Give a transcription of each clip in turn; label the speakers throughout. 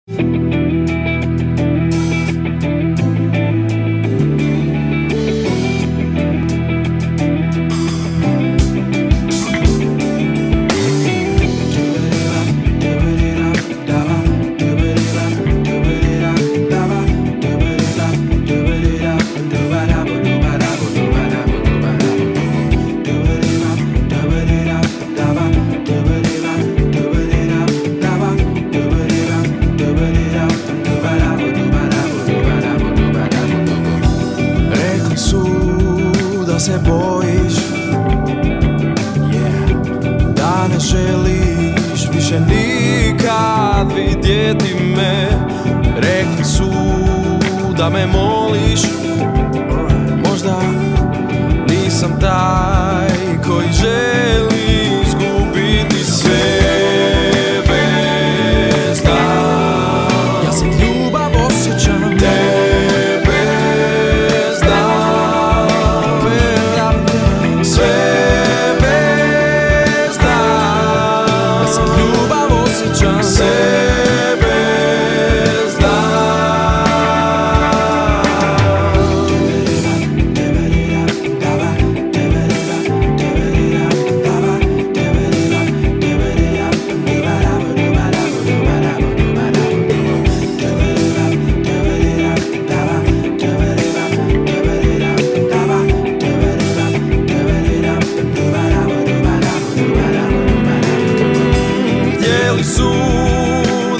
Speaker 1: Da se bojiš, da ne želiš više nikad vidjeti me. Rekli su da me moliš, možda nisam taj koji želi izgubiti sve bez da. Ja sad ljubav osjećam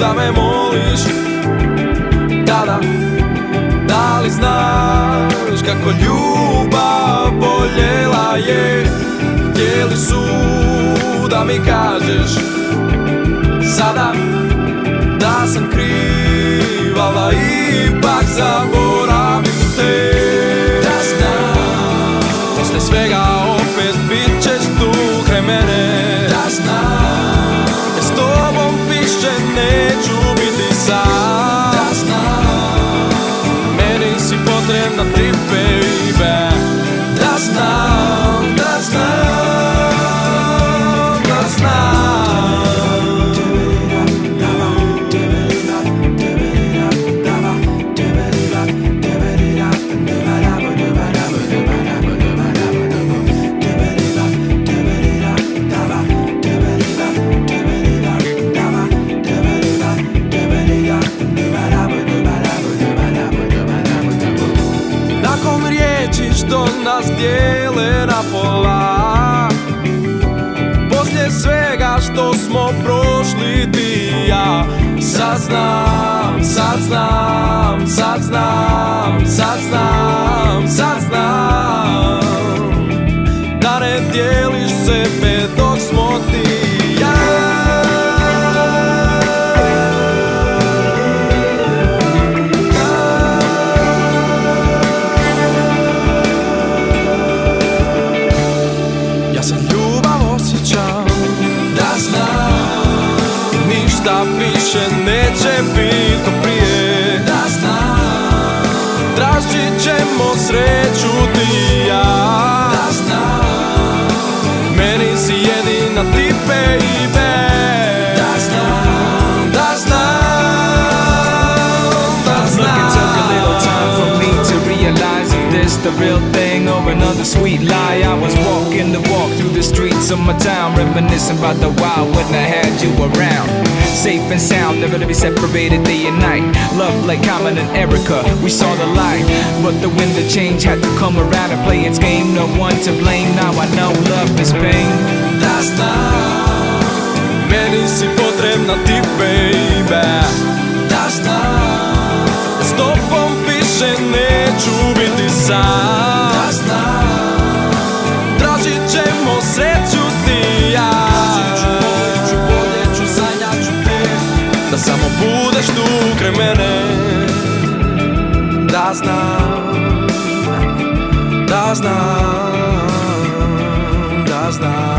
Speaker 1: da me moliš, da li znaš kako ljubav boljela je. Htjeli su da mi kažeš sada da sam kriv, ali ipak zaboravim te. Da znam, posle svega opet bit ćeš tu kraj mene. Da znam, s tobom više neću biti sam. Da znam, meni si potrebna ti, baby. Da znam, da znam, da znam. Što nas dijele na pola, poslije svega što smo prošli ti i ja. Sad znam, sad znam, sad znam, sad znam, sad znam da ne dijeliš sebe dok smo ti i ja. Da više neće biti ko prije. Da znam, tražit ćemo sreću ti i ja. Da znam, meni si jedina ti, baby. Da znam, da znam, da znam. Look, it took a little time for me to realize if this the real thing or another sweet lie. I was walking the walk through the streets of my town, reminiscing about the wild when I had you around. Safe and sound, never to be separated day and night. Love like Common and Erica, we saw the light. But the wind of change had to come around and play its game. No one to blame, now I know love is pain. Da znam, meni si potrebna ti, baby. Da znam, s tobom više neću biti sam. Da znam, tražit ćemo sreću ti i ja. Da samo budeš tu kraj mene. Da znam, da znam, da znam.